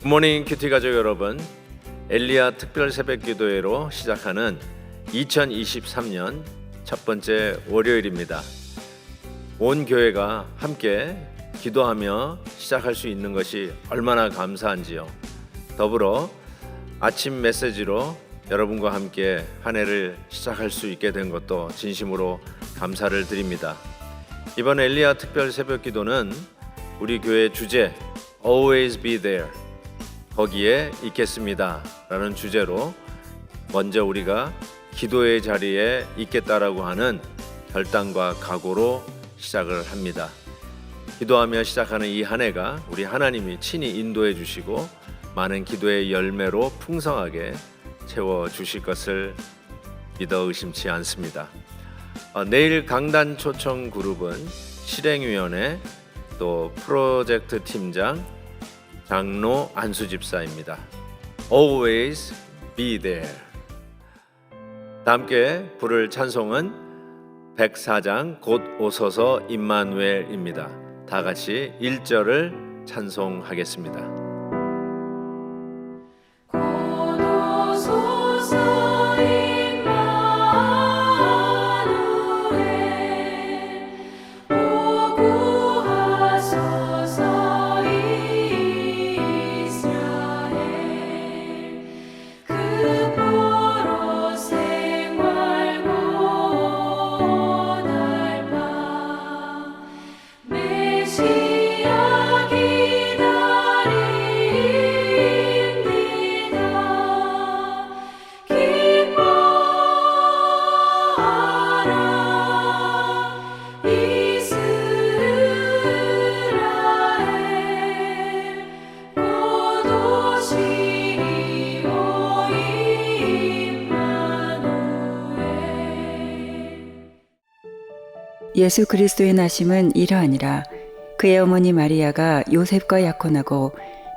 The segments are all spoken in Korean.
굿모닝 큐티 가족 여러분, 엘리야 특별 새벽기도회로 시작하는 2023년 첫 번째 월요일입니다. 온 교회가 함께 기도하며 시작할 수 있는 것이 얼마나 감사한지요. 더불어 아침 메시지로 여러분과 함께 한 해를 시작할 수 있게 된 것도 진심으로 감사를 드립니다. 이번 엘리야 특별 새벽기도는 우리 교회 주제 Always be there, 거기에 있겠습니다 라는 주제로 먼저 우리가 기도의 자리에 있겠다라고 하는 결단과 각오로 시작을 합니다. 기도하며 시작하는 이 한 해가 우리 하나님이 친히 인도해 주시고 많은 기도의 열매로 풍성하게 채워주실 것을 믿어 의심치 않습니다. 내일 강단 초청 그룹은 실행위원회 또 프로젝트 팀장 장로 안수 집사입니다. Always be there. 다 함께 부를 찬송은 104장 곧 오소서 임마누엘입니다. 다 같이 1절을 찬송하겠습니다. 예수 그리스도의 나심은 이러하니라. 그의 어머니 마리아가 요셉과 약혼하고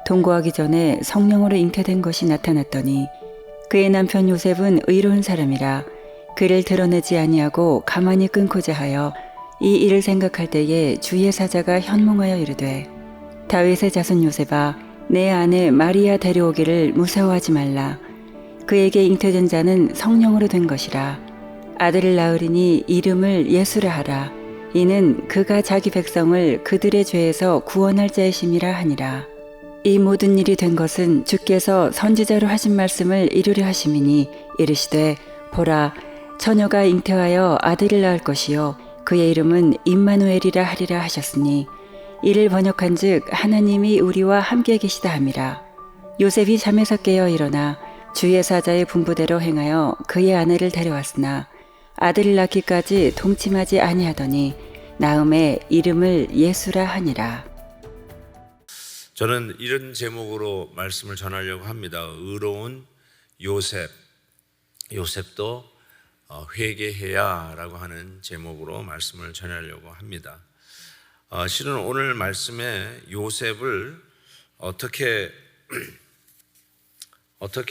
동거하기 전에 성령으로 잉태된 것이 나타났더니 그의 남편 요셉은 의로운 사람이라 그를 드러내지 아니하고 가만히 끊고자 하여 이 일을 생각할 때에 주의 사자가 현몽하여 이르되 다윗의 자손 요셉아 내 아내 마리아 데려오기를 무서워하지 말라. 그에게 잉태된 자는 성령으로 된 것이라. 아들을 낳으리니 이름을 예수라 하라. 이는 그가 자기 백성을 그들의 죄에서 구원할 자이심이라 하니라. 이 모든 일이 된 것은 주께서 선지자로 하신 말씀을 이루려 하심이니 이르시되 보라 처녀가 잉태하여 아들을 낳을 것이요 그의 이름은 임마누엘이라 하리라 하셨으니 이를 번역한즉 하나님이 우리와 함께 계시다 함이라. 요셉이 잠에서 깨어 일어나 주의 사자의 분부대로 행하여 그의 아내를 데려왔으나 아들을 낳기까지 동침하지 아니하더니 나음에 이름을 예수라 하니라. 저는 이런 제목으로 말씀을 전하려고 합니다. 의로운 요셉, 요셉도 회개해야 라고 하는 제목으로 말씀을 전하려고 합니다. 실은 오늘 말씀에 요셉을 어떻게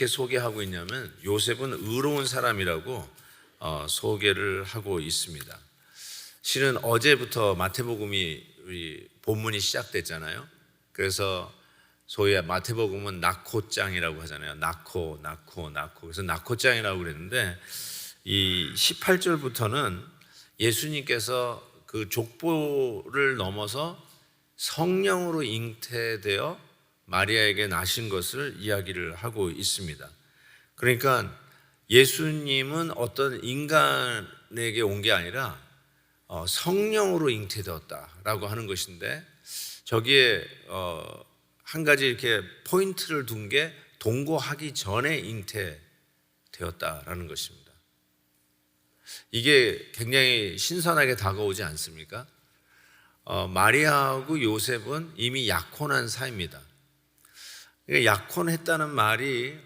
소개하고 있냐면 요셉은 의로운 사람이라고 소개를 하고 있습니다. 실은 어제부터 마태복음이 우리 본문이 시작됐잖아요. 그래서 소위 마태복음은 낙호장이라고 하잖아요. 낙호. 그래서 낙호장이라고 그랬는데 이 18절부터는 예수님께서 그 족보를 넘어서 성령으로 잉태되어 마리아에게 나신 것을 이야기를 하고 있습니다. 그러니까 예수님은 어떤 인간에게 온 게 아니라 성령으로 잉태되었다라고 하는 것인데 저기에 한 가지 이렇게 포인트를 둔 게 동거하기 전에 잉태되었다라는 것입니다. 이게 굉장히 신선하게 다가오지 않습니까? 마리아하고 요셉은 이미 약혼한 사이입니다. 약혼했다는 말이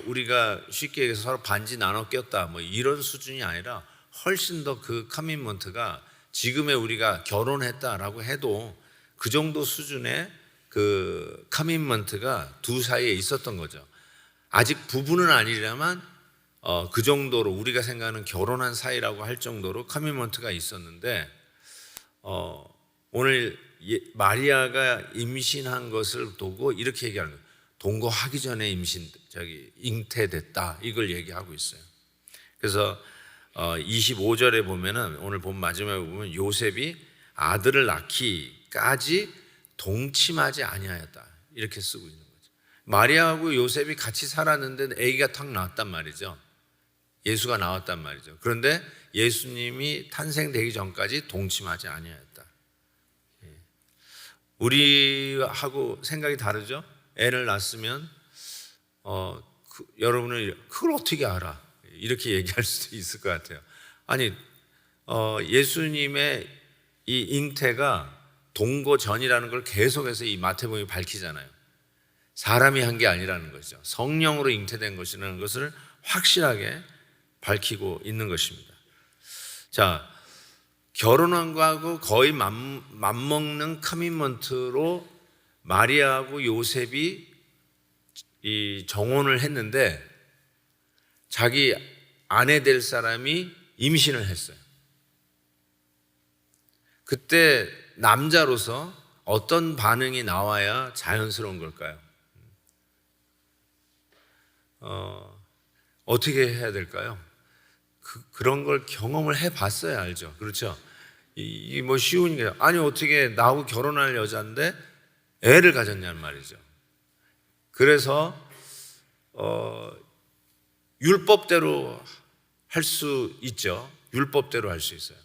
우리가 쉽게 얘기해서 서로 반지 나눠 꼈다 뭐 이런 수준이 아니라 훨씬 더 그 커미먼트가 지금의 우리가 결혼했다라고 해도 그 정도 수준의 그 커미트먼트가 두 사이에 있었던 거죠. 아직 부부는 아니라만 그 정도로 우리가 생각하는 결혼한 사이라고 할 정도로 커미트먼트가 있었는데 오늘 마리아가 임신한 것을 두고 이렇게 얘기하는 거예요. 동거하기 전에 잉태됐다, 이걸 얘기하고 있어요. 그래서 25절에 보면은, 오늘 본 마지막에 보면 요셉이 아들을 낳기까지 동침하지 아니하였다, 이렇게 쓰고 있는 거죠. 마리아하고 요셉이 같이 살았는데 아기가 탁 나왔단 말이죠. 예수가 나왔단 말이죠. 그런데 예수님이 탄생되기 전까지 동침하지 아니하였다. 우리하고 생각이 다르죠? 애를 낳았으면 여러분은 그걸 어떻게 알아? 이렇게 얘기할 수도 있을 것 같아요. 아니, 예수님의 이 잉태가 동거 전이라는 걸 계속해서 이 마태복음이 밝히잖아요. 사람이 한 게 아니라는 것이죠. 성령으로 잉태된 것이라는 것을 확실하게 밝히고 있는 것입니다. 자, 결혼한 거하고 거의 맞먹는 커미트먼트로 마리아하고 요셉이 이 정혼을 했는데 자기 아내 될 사람이 임신을 했어요. 그때 남자로서 어떤 반응이 나와야 자연스러운 걸까요? 어떻게 해야 될까요? 그런 걸 경험을 해봤어야 알죠. 그렇죠? 이 뭐 쉬운 게 아니, 어떻게 나하고 결혼할 여자인데 애를 가졌냐는 말이죠. 그래서 율법대로 할 수 있죠. 율법대로 할 수 있어요.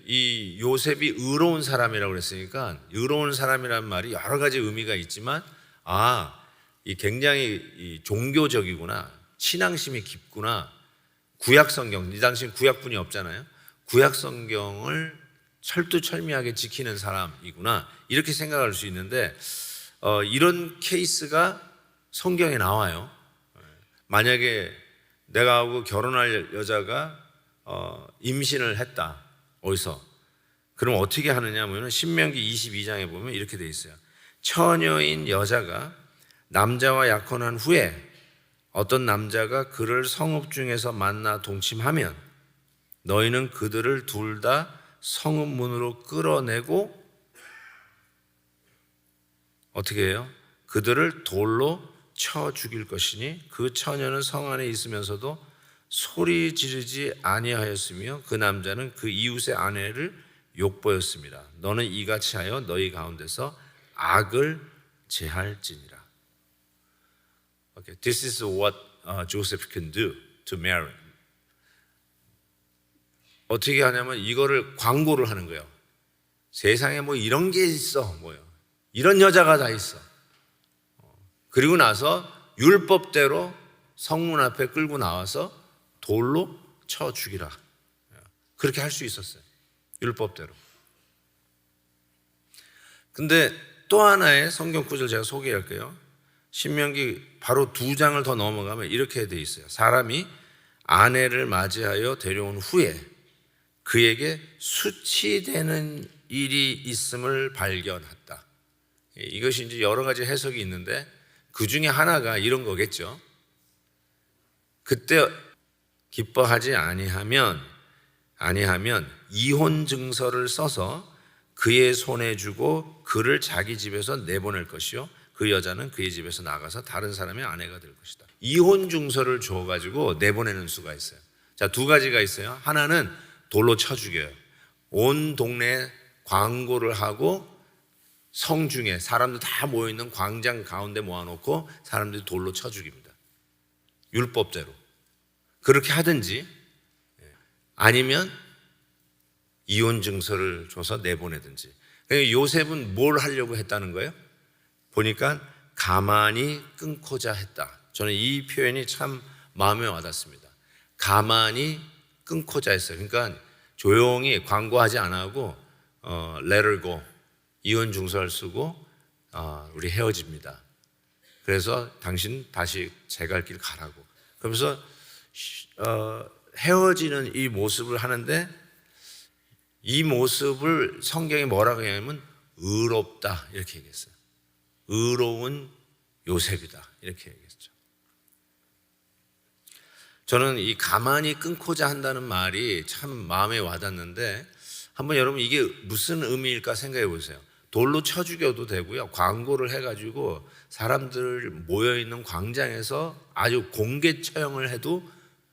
이 요셉이 의로운 사람이라고 그랬으니까, 의로운 사람이라는 말이 여러 가지 의미가 있지만, 이 굉장히 이 종교적이구나, 신앙심이 깊구나, 구약 성경, 이 당시엔 구약분이 없잖아요. 구약 성경을 철두철미하게 지키는 사람이구나, 이렇게 생각할 수 있는데, 이런 케이스가 성경에 나와요. 만약에 내가 하고 결혼할 여자가 임신을 했다, 어디서? 그럼 어떻게 하느냐 하면 신명기 22장에 보면 이렇게 돼 있어요. 처녀인 여자가 남자와 약혼한 후에 어떤 남자가 그를 성읍 중에서 만나 동침하면 너희는 그들을 둘 다 성읍 문으로 끌어내고 어떻게 해요? 그들을 돌로 쳐 죽일 것이니 그 처녀는 성 안에 있으면서도 소리 지르지 아니하였으며 그 남자는 그 이웃의 아내를 욕보였습니다. 너는 이같이 하여 너희 가운데서 악을 제할지니라. Okay, this is what Joseph can do to Mary. 어떻게 하냐면 이거를 광고를 하는 거예요. 세상에 뭐 이런 게 있어, 뭐요? 이런 여자가 다 있어. 그리고 나서 율법대로 성문 앞에 끌고 나와서 돌로 쳐 죽이라. 그렇게 할 수 있었어요. 율법대로. 근데 또 하나의 성경 구절 제가 소개할게요. 신명기 바로 2장을 더 넘어가면 이렇게 돼 있어요. 사람이 아내를 맞이하여 데려온 후에 그에게 수치되는 일이 있음을 발견했다. 이것이 이제 여러 가지 해석이 있는데 그 중에 하나가 이런 거겠죠. 그때 기뻐하지 아니하면 이혼 증서를 써서 그의 손에 주고 그를 자기 집에서 내보낼 것이요 그 여자는 그의 집에서 나가서 다른 사람의 아내가 될 것이다. 이혼 증서를 줘가지고 내보내는 수가 있어요. 자, 2가지가 있어요. 하나는 돌로 쳐 죽여요. 온 동네에 광고를 하고 성중에 사람들 다 모여있는 광장 가운데 모아놓고 사람들이 돌로 쳐 죽입니다. 율법대로. 그렇게 하든지 아니면 이혼 증서를 줘서 내보내든지. 요셉은 뭘 하려고 했다는 거예요? 보니까 가만히 끊고자 했다. 저는 이 표현이 참 마음에 와닿습니다. 가만히 끊고자 했어요. 그러니까 조용히 광고하지 않아 하고 let her go, 이혼 증서를 쓰고 우리 헤어집니다. 그래서 당신 다시 제 갈 길 가라고. 그러면서 헤어지는 이 모습을 하는데 이 모습을 성경이 뭐라고 하냐면 의롭다 이렇게 얘기했어요. 의로운 요셉이다 이렇게 얘기했죠. 저는 이 가만히 끊고자 한다는 말이 참 마음에 와닿는데 한번 여러분 이게 무슨 의미일까 생각해 보세요. 돌로 쳐 죽여도 되고요. 광고를 해가지고 사람들 모여있는 광장에서 아주 공개 처형을 해도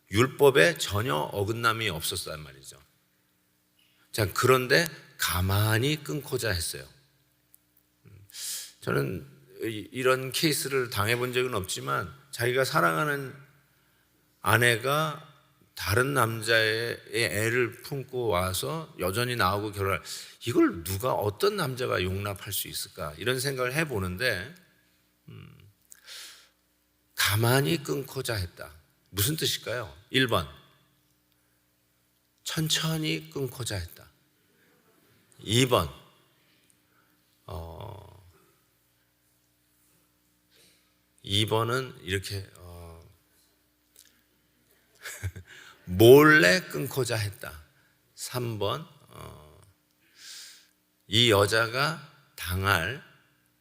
율법에 전혀 어긋남이 없었단 말이죠. 자, 그런데 가만히 끊고자 했어요. 저는 이런 케이스를 당해본 적은 없지만 자기가 사랑하는 아내가 다른 남자의 애를 품고 와서 여전히 나오고 결혼할, 이걸 누가 어떤 남자가 용납할 수 있을까 이런 생각을 해보는데 가만히 끊고자 했다. 무슨 뜻일까요? 1번 천천히 끊고자 했다. 2번 은 이렇게 몰래 끊고자 했다. 3번 이 여자가 당할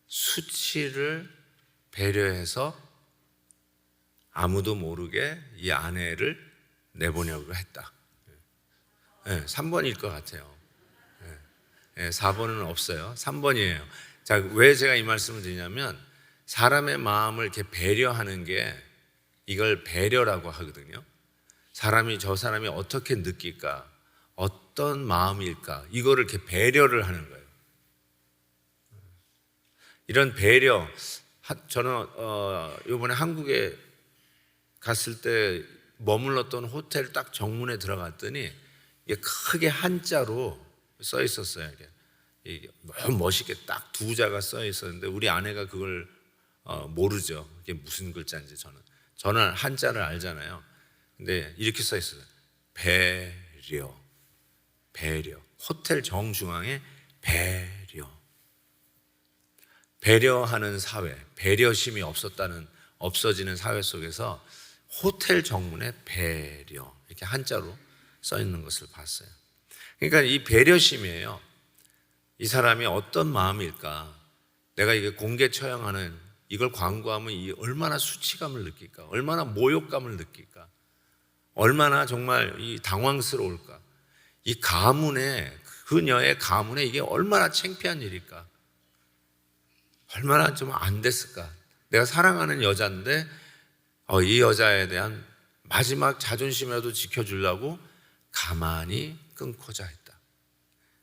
수치를 배려해서 아무도 모르게 이 아내를 내보내려고 했다. 3번일 것 같아요. 4번은 없어요. 3번이에요. 자, 왜 제가 이 말씀을 드리냐면 사람의 마음을 이렇게 배려하는 게 이걸 배려라고 하거든요. 사람이 저 사람이 어떻게 느낄까, 어떤 마음일까, 이거를 이렇게 배려를 하는 거예요. 이런 배려, 저는 이번에 한국에 갔을 때 머물렀던 호텔 딱 정문에 들어갔더니 이게 크게 한자로 써 있었어요. 이게 너무 멋있게 딱 두 자가 써 있었는데 우리 아내가 그걸 모르죠. 이게 무슨 글자인지 저는 한자를 알잖아요. 근데 이렇게 써 있어요. 배려. 호텔 정중앙에 배려. 배려하는 사회, 배려심이 없어지는 사회 속에서 호텔 정문에 배려 이렇게 한자로 써 있는 것을 봤어요. 그러니까 이 배려심이에요. 이 사람이 어떤 마음일까? 내가 이게 공개 처형하는 이걸 광고하면 이 얼마나 수치감을 느낄까? 얼마나 모욕감을 느낄까? 얼마나 정말 이 당황스러울까? 이 가문에, 그녀의 가문에 이게 얼마나 창피한 일일까? 얼마나 좀 안 됐을까? 내가 사랑하는 여자인데 이 여자에 대한 마지막 자존심이라도 지켜주려고 가만히 끊고자 했다.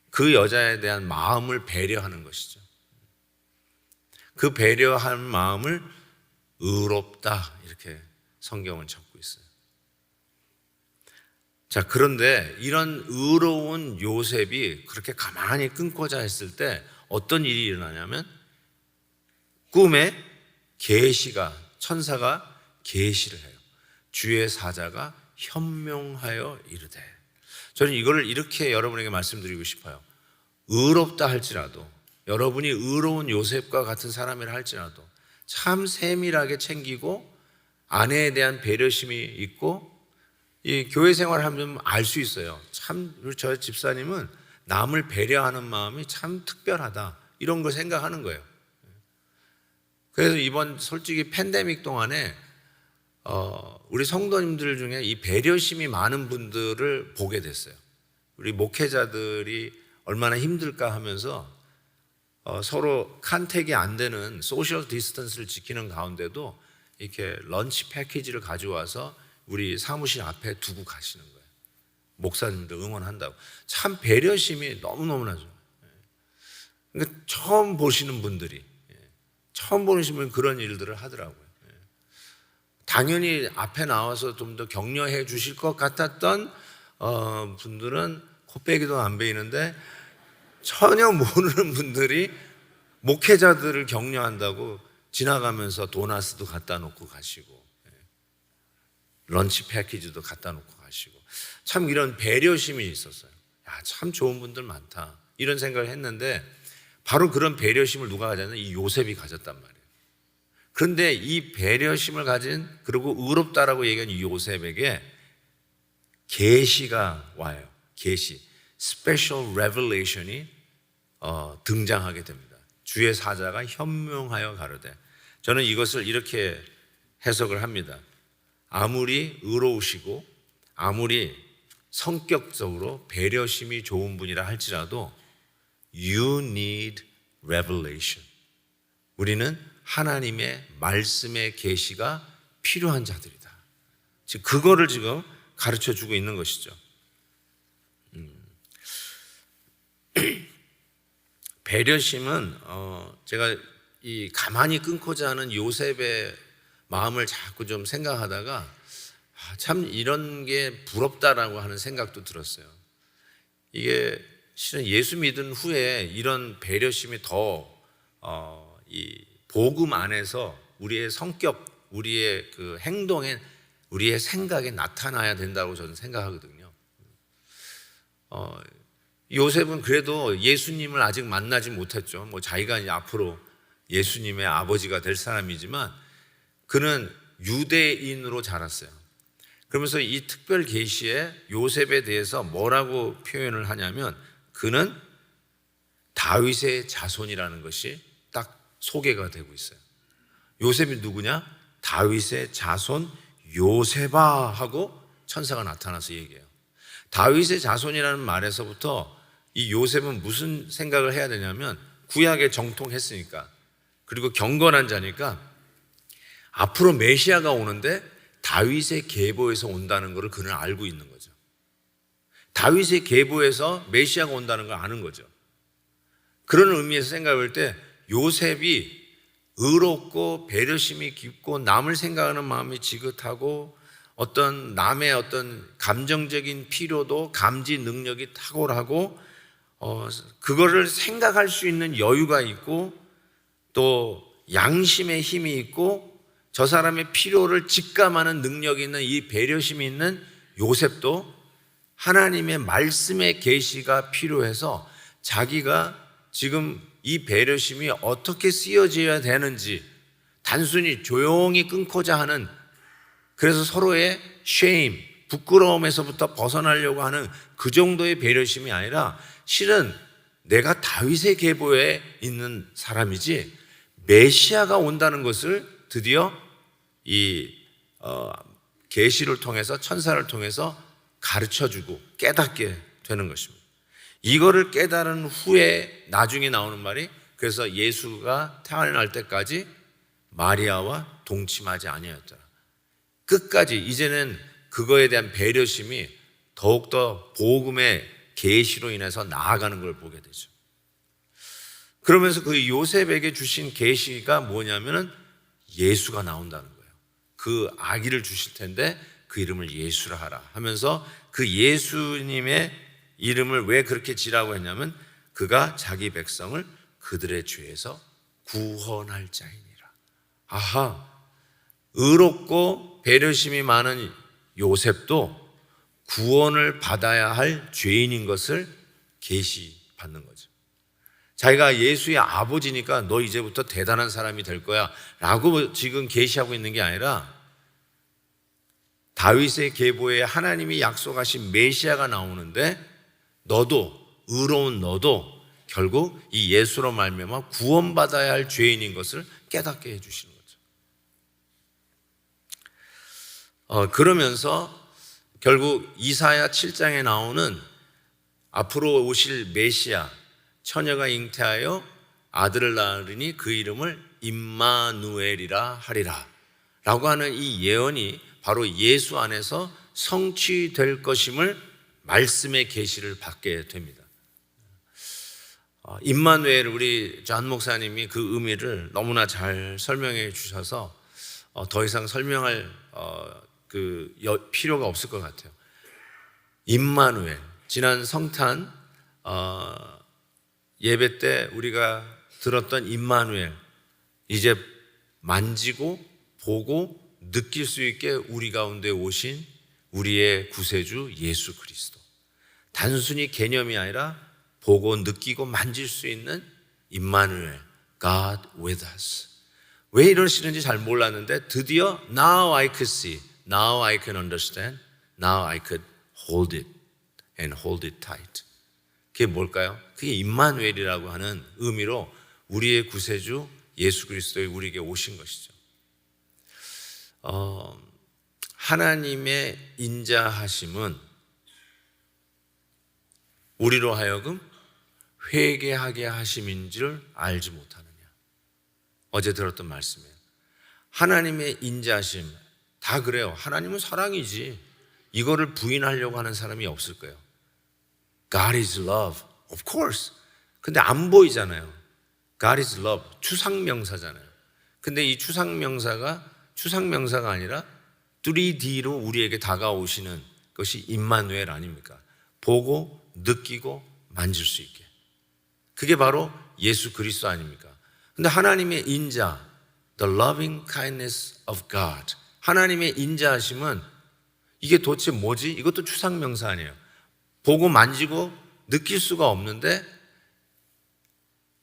그 여자에 대한 마음을 배려하는 것이죠. 그 배려한 마음을 의롭다 이렇게 성경은 적고 있어요. 자, 그런데 이런 의로운 요셉이 그렇게 가만히 끊고자 했을 때 어떤 일이 일어나냐면 꿈에 천사가 계시를 해요. 주의 사자가 현명하여 이르되. 저는 이거를 이렇게 여러분에게 말씀드리고 싶어요. 의롭다 할지라도, 여러분이 의로운 요셉과 같은 사람이라 할지라도 참 세밀하게 챙기고 아내에 대한 배려심이 있고 이 교회 생활을 하면 알 수 있어요. 참 저 집사님은 남을 배려하는 마음이 참 특별하다 이런 걸 생각하는 거예요. 그래서 이번 솔직히 팬데믹 동안에 우리 성도님들 중에 이 배려심이 많은 분들을 보게 됐어요. 우리 목회자들이 얼마나 힘들까 하면서 서로 컨택이 안 되는 소셜 디스턴스를 지키는 가운데도 이렇게 런치 패키지를 가져와서 우리 사무실 앞에 두고 가시는 거예요. 목사님들 응원한다고. 참 배려심이 너무너무나죠. 그러니까 처음 보시는 분들이 그런 일들을 하더라고요. 당연히 앞에 나와서 좀 더 격려해 주실 것 같았던 분들은 코빼기도 안 베이는데 전혀 모르는 분들이 목회자들을 격려한다고 지나가면서 도나스도 갖다 놓고 가시고 런치 패키지도 갖다 놓고 가시고 참 이런 배려심이 있었어요. 야, 참 좋은 분들 많다 이런 생각을 했는데 바로 그런 배려심을 누가 가졌냐면 이 요셉이 가졌단 말이에요. 그런데 이 배려심을 가진 그리고 의롭다라고 얘기한 이 요셉에게 계시가 와요. 계시. 스페셜 레벨레이션이 등장하게 됩니다. 주의 사자가 현명하여 가로되. 저는 이것을 이렇게 해석을 합니다. 아무리 의로우시고 아무리 성격적으로 배려심이 좋은 분이라 할지라도 You need revelation. 우리는 하나님의 말씀의 계시가 필요한 자들이다. 즉 그거를 지금 가르쳐 주고 있는 것이죠. 배려심은 제가 이 가만히 끊고자 하는 요셉의 마음을 자꾸 좀 생각하다가 참 이런 게 부럽다라고 하는 생각도 들었어요. 이게 실은 예수 믿은 후에 이런 배려심이 더 이 복음 안에서 우리의 성격, 우리의 그 행동에, 우리의 생각에 나타나야 된다고 저는 생각하거든요. 요셉은 그래도 예수님을 아직 만나지 못했죠. 뭐 자기가 이제 앞으로 예수님의 아버지가 될 사람이지만 그는 유대인으로 자랐어요. 그러면서 이 특별 계시에 요셉에 대해서 뭐라고 표현을 하냐면 그는 다윗의 자손이라는 것이 딱 소개가 되고 있어요. 요셉이 누구냐? 다윗의 자손 요셉아 하고 천사가 나타나서 얘기해요. 다윗의 자손이라는 말에서부터 이 요셉은 무슨 생각을 해야 되냐면 구약에 정통했으니까, 그리고 경건한 자니까 앞으로 메시아가 오는데 다윗의 계보에서 온다는 것을 그는 알고 있는 거죠. 다윗의 계보에서 메시아가 온다는 걸 아는 거죠. 그런 의미에서 생각할 때 요셉이 의롭고 배려심이 깊고 남을 생각하는 마음이 지긋하고 어떤 남의 어떤 감정적인 필요도 감지 능력이 탁월하고 그거를 생각할 수 있는 여유가 있고 또 양심의 힘이 있고 저 사람의 필요를 직감하는 능력이 있는 이 배려심이 있는 요셉도 하나님의 말씀의 계시가 필요해서 자기가 지금 이 배려심이 어떻게 쓰여져야 되는지 단순히 조용히 끊고자 하는, 그래서 서로의 shame, 부끄러움에서부터 벗어나려고 하는 그 정도의 배려심이 아니라 실은 내가 다윗의 계보에 있는 사람이지 메시아가 온다는 것을 드디어 이 계시를 통해서 천사를 통해서 가르쳐주고 깨닫게 되는 것입니다. 이거를 깨달은 후에 나중에 나오는 말이, 그래서 예수가 태어날 때까지 마리아와 동침하지 아니하였더라. 끝까지 이제는 그거에 대한 배려심이 더욱더 복음의 계시로 인해서 나아가는 걸 보게 되죠. 그러면서 그 요셉에게 주신 계시가 뭐냐면은 예수가 나온다는 거예요. 그 아기를 주실 텐데 그 이름을 예수라 하라 하면서 그 예수님의 이름을 왜 그렇게 지라고 했냐면 그가 자기 백성을 그들의 죄에서 구원할 자이니라. 아하, 의롭고 배려심이 많은 요셉도 구원을 받아야 할 죄인인 것을 계시받는 거죠. 자기가 예수의 아버지니까 너 이제부터 대단한 사람이 될 거야 라고 지금 계시하고 있는 게 아니라 다윗의 계보에 하나님이 약속하신 메시아가 나오는데 너도, 의로운 너도 결국 이 예수로 말미암아 구원받아야 할 죄인인 것을 깨닫게 해주시는 거죠. 그러면서 결국 이사야 7장에 나오는 앞으로 오실 메시아, 처녀가 잉태하여 아들을 낳으리니 그 이름을 임마누엘이라 하리라 라고 하는 이 예언이 바로 예수 안에서 성취될 것임을 말씀의 계시를 받게 됩니다. 임마누엘, 우리 존 목사님이 그 의미를 너무나 잘 설명해 주셔서 더 이상 설명할 필요가 없을 것 같아요. 임마누엘, 지난 성탄 예배 때 우리가 들었던 임마누엘, 이제 만지고 보고 느낄 수 있게 우리 가운데 오신 우리의 구세주 예수 그리스도. 단순히 개념이 아니라 보고 느끼고 만질 수 있는 임마누엘, God with us. 왜 이러시는지 잘 몰랐는데 드디어 now I could see, now I can understand, now I could hold it and hold it tight. 그게 뭘까요? 그게 임마누엘이라고 하는 의미로 우리의 구세주 예수 그리스도의 우리에게 오신 것이죠. 하나님의 인자하심은 우리로 하여금 회개하게 하심인 줄 알지 못하느냐. 어제 들었던 말씀이에요. 하나님의 인자하심 다 그래요. 하나님은 사랑이지. 이거를 부인하려고 하는 사람이 없을 거예요. God is love, of course. 근데 안 보이잖아요. God is love, 추상명사잖아요. 근데 이 추상명사가 아니라 3D로 우리에게 다가오시는 것이 임마누엘 아닙니까? 보고 느끼고 만질 수 있게. 그게 바로 예수 그리스도 아닙니까? 근데 하나님의 인자, the loving kindness of God, 하나님의 인자하심은 이게 도대체 뭐지? 이것도 추상명사 아니에요. 보고 만지고 느낄 수가 없는데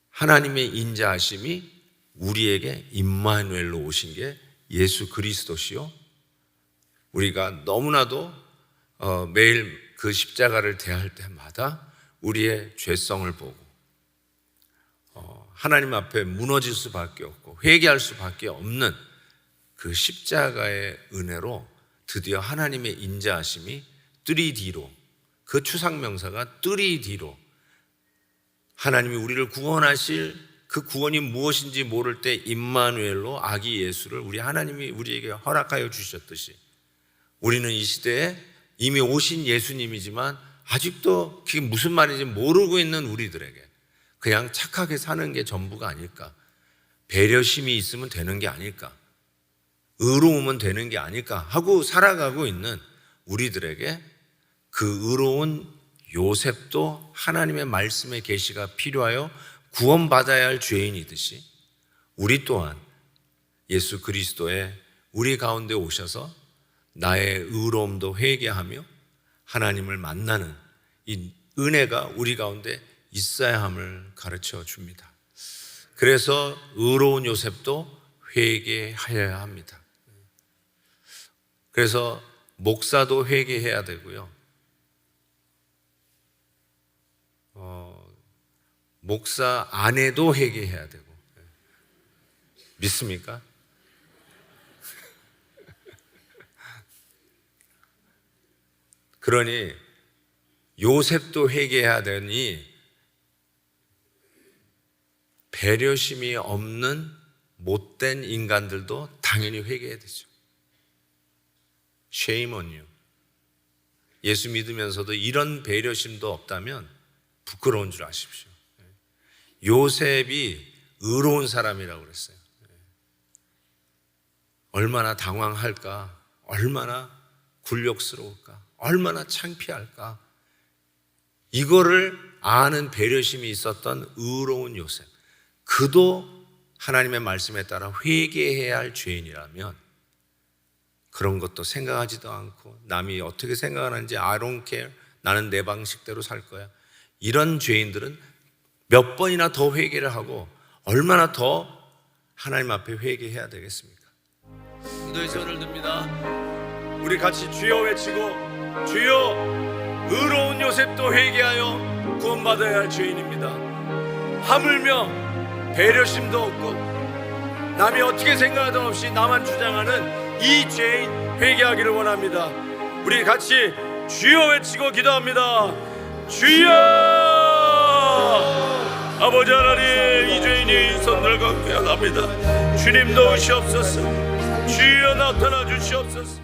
하나님의 인자하심이 우리에게 임마누엘로 오신 게 예수 그리스도시요. 우리가 너무나도 매일 그 십자가를 대할 때마다 우리의 죄성을 보고 하나님 앞에 무너질 수밖에 없고 회개할 수밖에 없는 그 십자가의 은혜로 드디어 하나님의 인자하심이 3D로, 그 추상명사가 3D로 하나님이 우리를 구원하실 그 구원이 무엇인지 모를 때 임마누엘로 아기 예수를 우리 하나님이 우리에게 허락하여 주셨듯이 우리는 이 시대에 이미 오신 예수님이지만 아직도 그게 무슨 말인지 모르고 있는 우리들에게 그냥 착하게 사는 게 전부가 아닐까, 배려심이 있으면 되는 게 아닐까, 의로우면 되는 게 아닐까 하고 살아가고 있는 우리들에게 그 의로운 요셉도 하나님의 말씀의 계시가 필요하여 구원받아야 할 죄인이듯이 우리 또한 예수 그리스도의 우리 가운데 오셔서 나의 의로움도 회개하며 하나님을 만나는 이 은혜가 우리 가운데 있어야 함을 가르쳐 줍니다. 그래서 의로운 요셉도 회개하여야 합니다. 그래서 목사도 회개해야 되고요. 목사 아내도 회개해야 되고. 믿습니까? 그러니 요셉도 회개해야 되니 배려심이 없는 못된 인간들도 당연히 회개해야 되죠. Shame on you. 예수 믿으면서도 이런 배려심도 없다면 부끄러운 줄 아십시오. 요셉이 의로운 사람이라고 그랬어요. 얼마나 당황할까, 얼마나 굴욕스러울까, 얼마나 창피할까. 이거를 아는 배려심이 있었던 의로운 요셉, 그도 하나님의 말씀에 따라 회개해야 할 죄인이라면 그런 것도 생각하지도 않고 남이 어떻게 생각하는지 I don't care, 나는 내 방식대로 살 거야, 이런 죄인들은 몇 번이나 더 회개를 하고 얼마나 더 하나님 앞에 회개해야 되겠습니까? 기도의 손을 듭니다. 우리 같이 주여 외치고, 주여, 의로운 요셉도 회개하여 구원받아야 할 죄인입니다. 하물며 배려심도 없고 남이 어떻게 생각하든 없이 나만 주장하는 이 죄인 회개하기를 원합니다. 우리 같이 주여 외치고 기도합니다. 주여! 아버지 하나님, 이 죄인이 손을 갖고 합니다. 주님 도우시옵소서. 주여 나타나 주시옵소서.